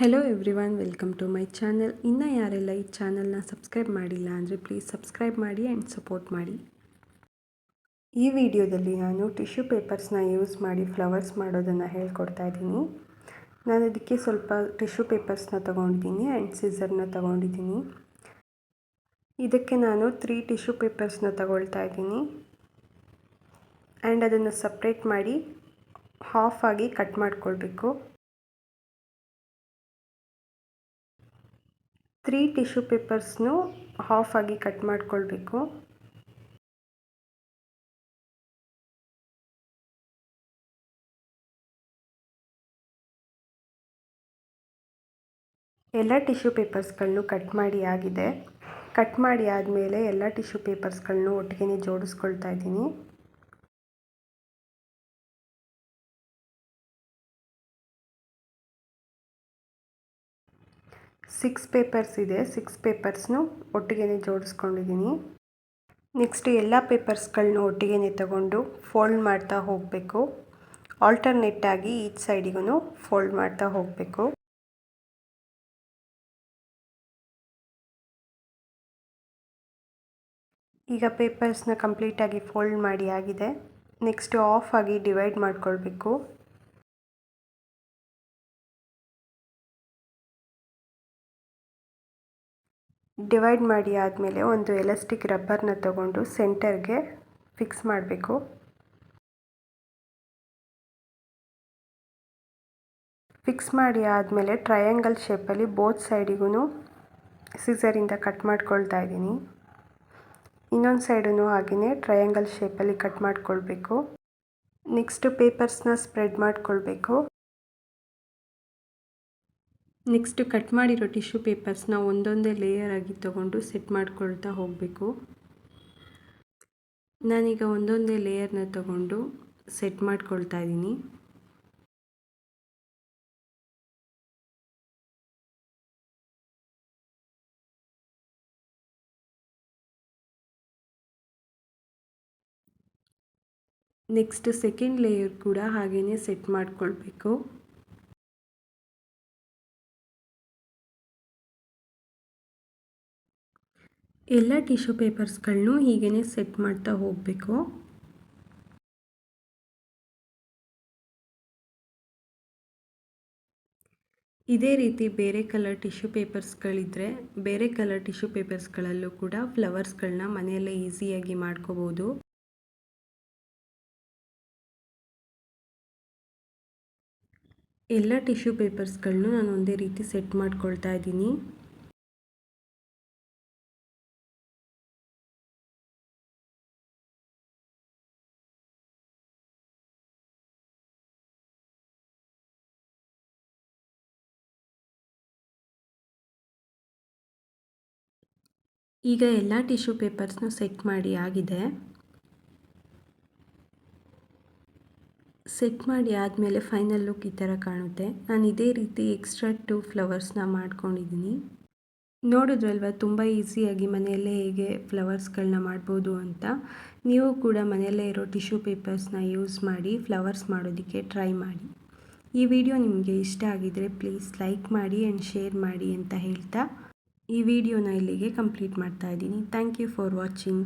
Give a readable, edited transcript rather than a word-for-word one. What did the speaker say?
Hello everyone, welcome to my channel. ಇನ್ನು ಯಾರೆಲ್ಲ ಈ ಚಾನಲ್ನ ಸಬ್ಸ್ಕ್ರೈಬ್ ಮಾಡಿಲ್ಲ ಅಂದರೆ ಪ್ಲೀಸ್ ಸಬ್ಸ್ಕ್ರೈಬ್ ಮಾಡಿ ಆ್ಯಂಡ್ ಸಪೋರ್ಟ್ ಮಾಡಿ. ಈ ವಿಡಿಯೋದಲ್ಲಿ ನಾನು ಟಿಶ್ಯೂ ಪೇಪರ್ಸ್ನ ಯೂಸ್ ಮಾಡಿ ಫ್ಲವರ್ಸ್ ಮಾಡೋದನ್ನು ಹೇಳ್ಕೊಡ್ತಾ ಇದ್ದೀನಿ. ನಾನು ಅದಕ್ಕೆ ಸ್ವಲ್ಪ ಟಿಶ್ಯೂ ಪೇಪರ್ಸ್ನ ತೊಗೊಂಡಿದ್ದೀನಿ ಆ್ಯಂಡ್ ಸಿಸರ್ನ ತೊಗೊಂಡಿದ್ದೀನಿ. ಇದಕ್ಕೆ ನಾನು 3 ಟಿಶ್ಯೂ ಪೇಪರ್ಸ್ನ ತಗೊಳ್ತಾ ಇದ್ದೀನಿ ಆ್ಯಂಡ್ ಅದನ್ನು ಸಪ್ರೇಟ್ ಮಾಡಿ ಹಾಫ್ ಆಗಿ ಕಟ್ ಮಾಡಿಕೊಳ್ಬೇಕು. 3 ಟಿಶ್ಯೂ ಪೇಪರ್ಸ್ನು ಹಾಫ್ ಆಗಿ ಕಟ್ ಮಾಡಿಕೊಳ್ಬೇಕು. ಎಲ್ಲ ಟಿಶ್ಯೂ ಪೇಪರ್ಸ್ಗಳನ್ನು ಕಟ್ ಮಾಡಿ ಆಗಿದೆ. ಕಟ್ ಮಾಡಿ ಆದಮೇಲೆ ಎಲ್ಲ ಟಿಶ್ಯೂ ಪೇಪರ್ಸ್ಗಳನ್ನು ಒಟ್ಟಿಗೆ ಜೋಡಿಸ್ಕೊಳ್ತಾ ಇದ್ದೀನಿ. ಸಿಕ್ಸ್ ಪೇಪರ್ಸ್ ಇದೆ. 6 ಪೇಪರ್ಸ್ನು ಒಟ್ಟಿಗೆ ಜೋಡಿಸ್ಕೊಂಡಿದ್ದೀನಿ. ನೆಕ್ಸ್ಟ್ ಎಲ್ಲ ಪೇಪರ್ಸ್ಗಳನ್ನೂ ಒಟ್ಟಿಗೆ ತಗೊಂಡು ಫೋಲ್ಡ್ ಮಾಡ್ತಾ ಹೋಗಬೇಕು. ಆಲ್ಟರ್ನೇಟ್ ಆಗಿ ಈಚ್ ಸೈಡಿಗೂ ಫೋಲ್ಡ್ ಮಾಡ್ತಾ ಹೋಗಬೇಕು. ಈಗ ಪೇಪರ್ಸ್ನ ಕಂಪ್ಲೀಟಾಗಿ ಫೋಲ್ಡ್ ಮಾಡಿ ಆಗಿದೆ. ನೆಕ್ಸ್ಟ್ ಆಫ್ ಆಗಿ ಡಿವೈಡ್ ಮಾಡ್ಕೊಳ್ಬೇಕು. ಡಿವೈಡ್ ಮಾಡಿ ಆದಮೇಲೆ ಒಂದು ಎಲಾಸ್ಟಿಕ್ ರಬ್ಬರ್ನ ತಗೊಂಡು ಸೆಂಟರ್ಗೆ ಫಿಕ್ಸ್ ಮಾಡಬೇಕು. ಫಿಕ್ಸ್ ಮಾಡಿ ಆದಮೇಲೆ ಟ್ರಯಾಂಗಲ್ ಶೇಪಲ್ಲಿ ಬೋತ್ ಸೈಡಿಗೂ ಸಿಸರಿಂದ ಕಟ್ ಮಾಡ್ಕೊಳ್ತಾ ಇದ್ದೀನಿ. ಇನ್ನೊಂದು ಸೈಡೂ ಹಾಗೆಯೇ ಟ್ರಯಾಂಗಲ್ ಶೇಪಲ್ಲಿ ಕಟ್ ಮಾಡ್ಕೊಳ್ಬೇಕು. ನೆಕ್ಸ್ಟ್ ಪೇಪರ್ಸ್ನ ಸ್ಪ್ರೆಡ್ ಮಾಡ್ಕೊಳ್ಬೇಕು. ನೆಕ್ಸ್ಟ್ ಕಟ್ ಮಾಡಿರೋ ಟಿಶ್ಯೂ ಪೇಪರ್ಸ್ನ ಒಂದೊಂದೇ ಲೇಯರ್ ಆಗಿ ತಗೊಂಡು ಸೆಟ್ ಮಾಡ್ಕೊಳ್ತಾ ಹೋಗಬೇಕು. ನಾನೀಗ ಒಂದೊಂದೇ ಲೇಯರ್ನ ತಗೊಂಡು ಸೆಟ್ ಮಾಡ್ಕೊಳ್ತಾ ಇದ್ದೀನಿ. ನೆಕ್ಸ್ಟ್ ಸೆಕೆಂಡ್ ಲೇಯರ್ ಕೂಡ ಹಾಗೆಯೇ ಸೆಟ್ ಮಾಡ್ಕೊಳ್ಬೇಕು. ಎಲ್ಲ ಟಿಶ್ಯೂ ಪೇಪರ್ಸ್ಗಳನ್ನೂ ಹೀಗೇ ಸೆಟ್ ಮಾಡ್ತಾ ಹೋಗಬೇಕು. ಇದೇ ರೀತಿ ಬೇರೆ ಕಲರ್ ಟಿಶ್ಯೂ ಪೇಪರ್ಸ್ಗಳಿದ್ದರೆ ಬೇರೆ ಕಲರ್ ಟಿಶ್ಯೂ ಪೇಪರ್ಸ್ಗಳಲ್ಲೂ ಕೂಡ ಫ್ಲವರ್ಸ್ಗಳನ್ನ ಮನೆಯಲ್ಲೇ ಈಸಿಯಾಗಿ ಮಾಡ್ಕೋಬೋದು. ಎಲ್ಲ ಟಿಶ್ಯೂ ಪೇಪರ್ಸ್ಗಳನ್ನೂ ನಾನು ಒಂದೇ ರೀತಿ ಸೆಟ್ ಮಾಡ್ಕೊಳ್ತಾ ಇದ್ದೀನಿ. ಈಗ ಎಲ್ಲ ಟಿಶ್ಯೂ ಪೇಪರ್ಸ್ನ ಸೆಟ್ ಮಾಡಿ ಆಗಿದೆ. ಸೆಟ್ ಮಾಡಿ ಆದಮೇಲೆ ಫೈನಲ್ ಲುಕ್ ಈ ಥರ ಕಾಣುತ್ತೆ. ನಾನು ಇದೇ ರೀತಿ ಎಕ್ಸ್ಟ್ರಾ 2 ಫ್ಲವರ್ಸ್ನ ಮಾಡ್ಕೊಂಡಿದ್ದೀನಿ. ನೋಡಿದ್ರಲ್ವ ತುಂಬ ಈಸಿಯಾಗಿ ಮನೆಯಲ್ಲೇ ಹೇಗೆ ಫ್ಲವರ್ಸ್ಗಳನ್ನ ಮಾಡ್ಬೋದು ಅಂತ. ನೀವು ಕೂಡ ಮನೆಯಲ್ಲೇ ಇರೋ ಟಿಶ್ಯೂ ಪೇಪರ್ಸ್ನ ಯೂಸ್ ಮಾಡಿ ಫ್ಲವರ್ಸ್ ಮಾಡೋದಕ್ಕೆ ಟ್ರೈ ಮಾಡಿ. ಈ ವಿಡಿಯೋ ನಿಮಗೆ ಇಷ್ಟ ಆಗಿದರೆ ಪ್ಲೀಸ್ ಲೈಕ್ ಮಾಡಿ ಆ್ಯಂಡ್ ಶೇರ್ ಮಾಡಿ ಅಂತ ಹೇಳ್ತಾ ಈ ವಿಡಿಯೋನ ಇಲ್ಲಿಗೆ ಕಂಪ್ಲೀಟ್ ಮಾಡ್ತಾ ಇದ್ದೀನಿ. Thank you for watching.